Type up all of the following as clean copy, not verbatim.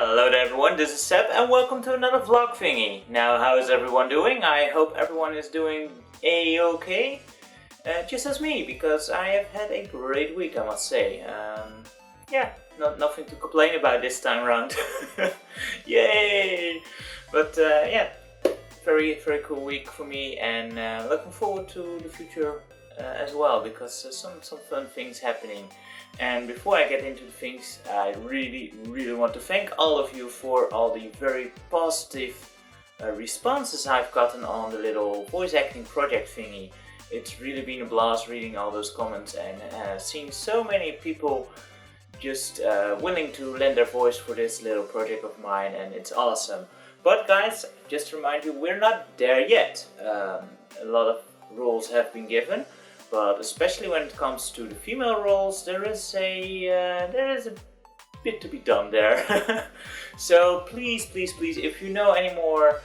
Hello there everyone, this is Seb and welcome to another vlog thingy. Now, how is everyone doing? I hope everyone is doing a-okay. Just as me, because I have had a great week, I must say. Nothing to complain about this time around. Yay! But very cool week for me, and looking forward to the future as well, because some fun things happening. And before I get into the things, I really want to thank all of you for all the very positive responses I've gotten on the little voice acting project thingy. It's really been a blast reading all those comments and seeing so many people just willing to lend their voice for this little project of mine, and it's awesome. But guys, just to remind you, we're not there yet. A lot of roles have been given. But especially when it comes to the female roles, there is a bit to be done there. So please, if you know any more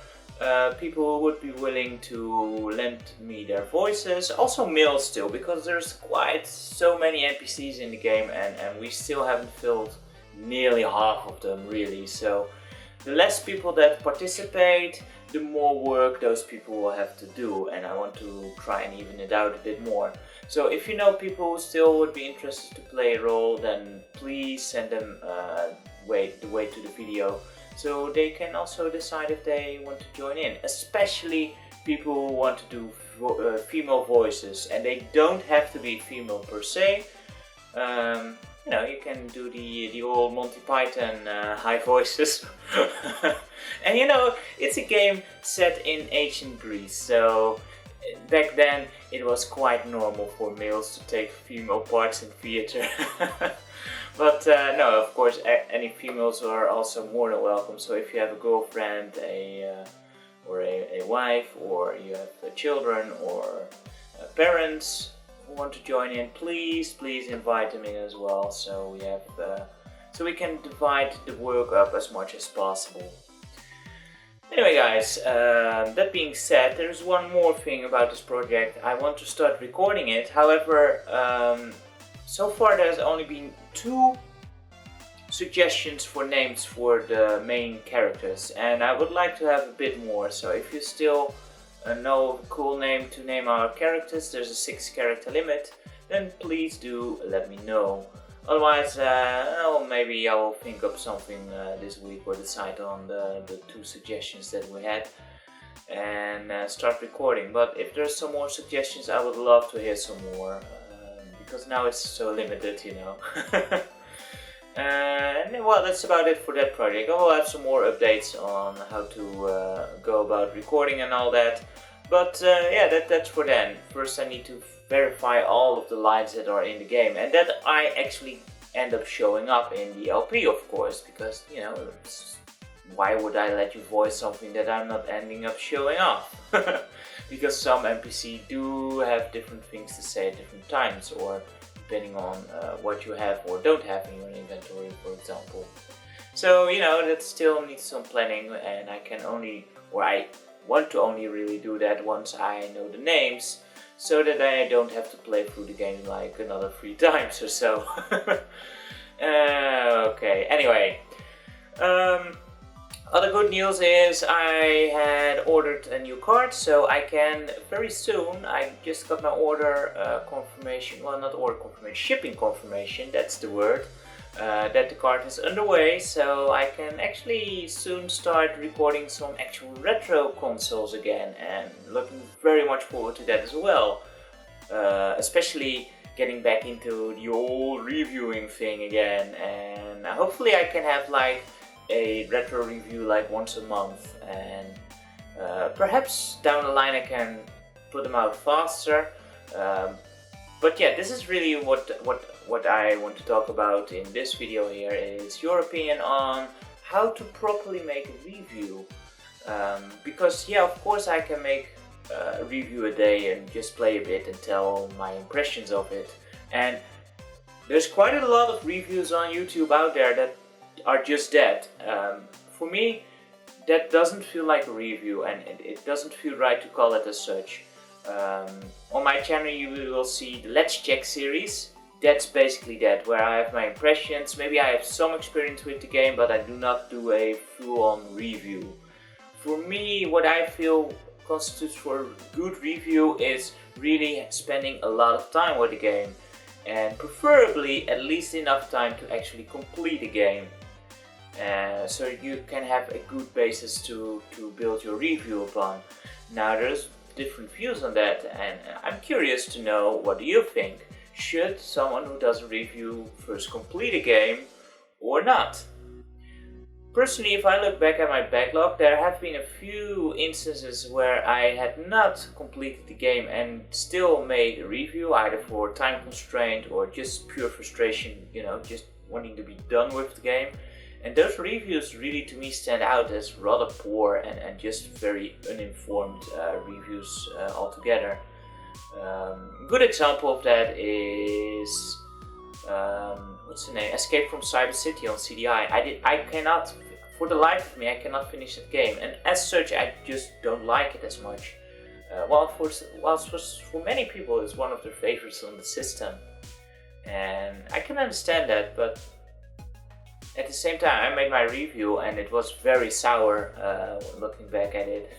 people who would be willing to lend me their voices, also males still, because there's quite so many NPCs in the game, and we still haven't filled nearly half of them really. So the less people that participate, the more work those people will have to do, and I want to try and even it out a bit more. So if you know people who still would be interested to play a role, then please send them the way to the video, so they can also decide if they want to join in. Especially people who want to do female voices, and they don't have to be female per se. You know, you can do the old Monty Python high voices. And you know, it's a game set in ancient Greece, so back then it was quite normal for males to take female parts in theater. But no, of course, any females are also more than welcome. So if you have a girlfriend, or a wife, or you have children or parents who want to join in, please invite them in as well, so we have so we can divide the work up as much as possible. Anyway guys, that being said, there's one more thing about this project. I want to start recording it. However, so far there's only been 2 suggestions for names for the main characters, and I would like to have a bit more. So if you still know a cool name to name our characters, there's a 6 character limit, then please do let me know. Otherwise, maybe I will think up something this week, or decide on the 2 suggestions that we had, and start recording. But if there's some more suggestions, I would love to hear some more, because now it's so limited, you know. And well, that's about it for that project. I will have some more updates on how to go about recording and all that. But yeah, that's for then. First I need to verify all of the lines that are in the game, and that I actually end up showing up in the LP, of course, because, you know, why would I let you voice something that I'm not ending up showing off? Because some NPC do have different things to say at different times, or depending on what you have or don't have in your inventory, for example. So, you know, that still needs some planning, and I can only, or I want to only really do that once I know the names, so that I don't have to play through the game like another 3 times or so. Okay, anyway. Other good news is I had ordered a new card, so I can very soon, I just got my order confirmation, well, not order confirmation, shipping confirmation, that's the word, that the card is underway, so I can actually soon start recording some actual retro consoles again, and looking very much forward to that as well. Especially getting back into the old reviewing thing again, and hopefully I can have like a retro review like once a month, and perhaps down the line I can put them out faster. But yeah, this is really what I want to talk about in this video here, is your opinion on how to properly make a review. Because yeah, of course I can make a review a day and just play a bit and tell my impressions of it. And there's quite a lot of reviews on YouTube out there that are just that. For me, that doesn't feel like a review, and it doesn't feel right to call it as such. On my channel you will see the Let's Check series, that's basically that, where I have my impressions. Maybe I have some experience with the game, but I do not do a full-on review. For me, what I feel constitutes for a good review is really spending a lot of time with the game, and preferably at least enough time to actually complete the game. So you can have a good basis to build your review upon. Now there's different views on that, and I'm curious to know, what do you think? Should someone who does a review first complete a game or not? Personally, if I look back at my backlog, there have been a few instances where I had not completed the game and still made a review, either for time constraint or just pure frustration, just wanting to be done with the game. And those reviews really, to me, stand out as rather poor and just very uninformed reviews altogether. Good example of that is what's the name? Escape from Cyber City on CDI. I cannot, for the life of me, I cannot finish that game, and as such, I just don't like it as much. Whilst for many people, it's one of their favorites on the system, and I can understand that, but at the same time, I made my review and it was very sour looking back at it.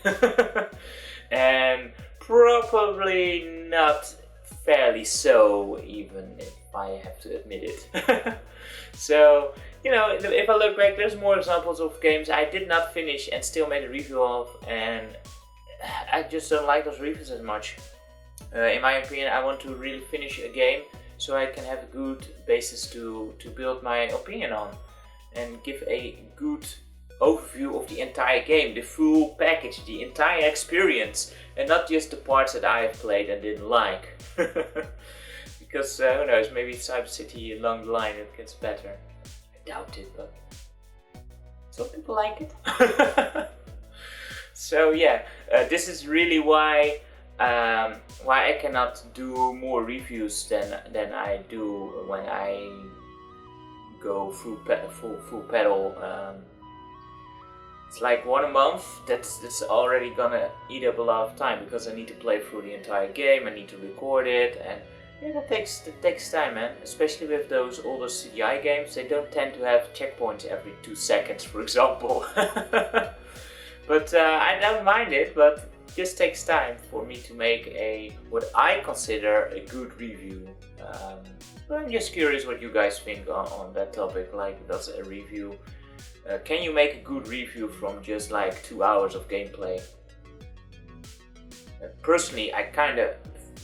And probably not fairly so, even if I have to admit it. So, if I look back, there's more examples of games I did not finish and still made a review of, and I just don't like those reviews as much. In my opinion, I want to really finish a game so I can have a good basis to build my opinion on, and give a good overview of the entire game, the full package, the entire experience, and not just the parts that I have played and didn't like. Because who knows, maybe Cyber City along the line it gets better. I doubt it, but some people like it. So yeah, this is really why I cannot do more reviews than I do when I go full pedal. It's like one a month. That's already gonna eat up a lot of time, because I need to play through the entire game, I need to record it, and yeah, that takes time, man. Especially with those older CDI games, they don't tend to have checkpoints every 2 seconds, for example. But I don't mind it, but it just takes time for me to make what I consider a good review. I'm just curious what you guys think on that topic. Like, does a review, can you make a good review from just like 2 hours of gameplay? Personally, I kind of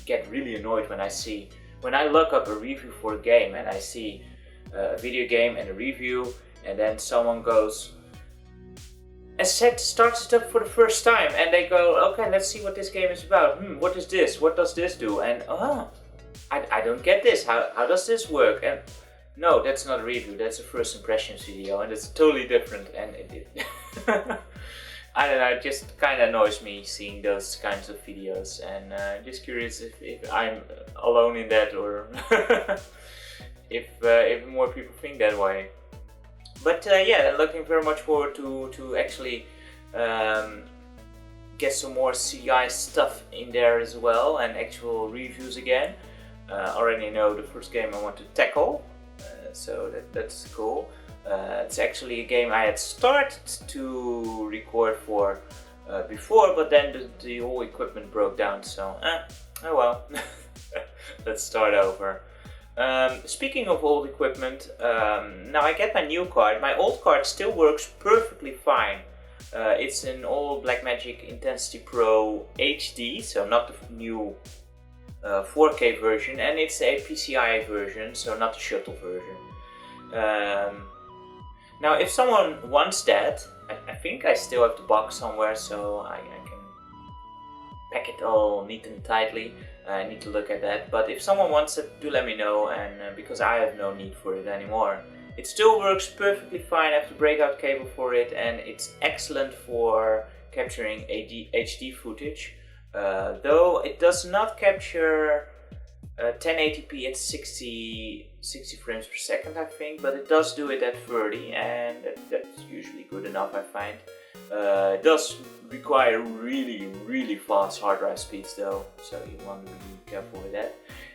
get really annoyed when I look up a review for a game and I see a video game and a review, and then someone goes and starts it up for the first time, and they go, okay, let's see what this game is about. What is this? What does this do? And I don't get this. How does this work? And no, that's not a review. That's a first impressions video, and it's totally different. And I don't know. It just kind of annoys me seeing those kinds of videos, and just curious if I'm alone in that, or if more people think that way. But yeah, looking very much forward to actually get some more CDI stuff in there as well, and actual reviews again. Already know the first game I want to tackle, so that's cool. It's actually a game I had started to record for before, but then the whole equipment broke down, so oh well. Let's start over. Speaking of old equipment, now I get my new card. My old card still works perfectly fine. It's an old Blackmagic Intensity Pro HD, so not the new 4K version, and it's a PCI version, so not the shuttle version. Now if someone wants that, I think I still have the box somewhere, so I can pack it all neat and tightly. I need to look at that, but if someone wants it, do let me know, and because I have no need for it anymore. It still works perfectly fine. I have the breakout cable for it, and it's excellent for capturing HD footage. Though it does not capture 1080p at 60 frames per second, I think, but it does do it at 30, and that's usually good enough, I find. It does require really fast hard drive speeds though, so you want to really careful with that.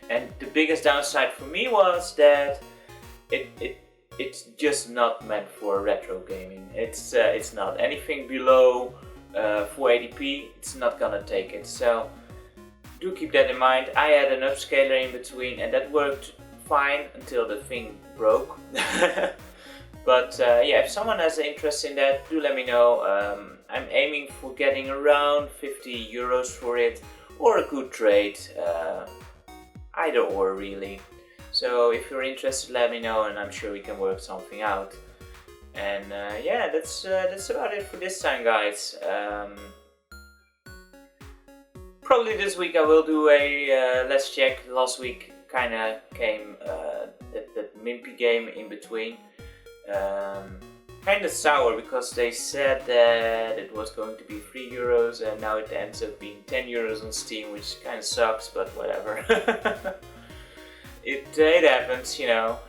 And the biggest downside for me was that it's just not meant for retro gaming. It's not anything below 480p. It's not gonna take it. So do keep that in mind. I had an upscaler in between, and that worked fine until the thing broke. But yeah, if someone has an interest in that, do let me know. I'm aiming for getting around 50 euros for it, or a good trade, either or really. So if you're interested, let me know, and I'm sure we can work something out. And yeah, that's about it for this time, guys. Probably this week I will do a let's check. Last week kinda came that Mimpy game in between. Kinda sour because they said that it was going to be 3 euros and now it ends up being 10 euros on Steam, which kinda sucks, but whatever. It happens, you know.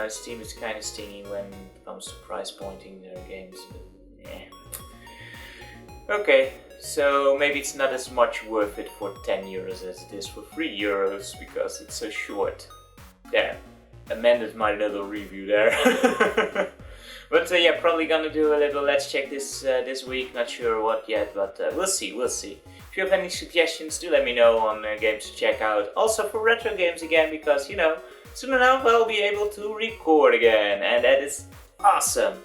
Steam is kinda stingy when it comes to price pointing their games, but yeah. Okay, so maybe it's not as much worth it for 10 euros as it is for 3 euros because it's so short. There, amended my little review there. But yeah, probably gonna do a little let's check this week. Not sure what yet, but we'll see. If you have any suggestions, do let me know on games to check out. Also for retro games again, because you know, soon enough I'll be able to record again, and that is awesome.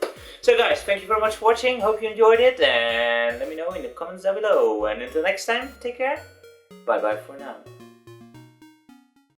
So guys, thank you very much for watching. Hope you enjoyed it, and let me know in the comments down below. And until next time, take care. Bye bye for now.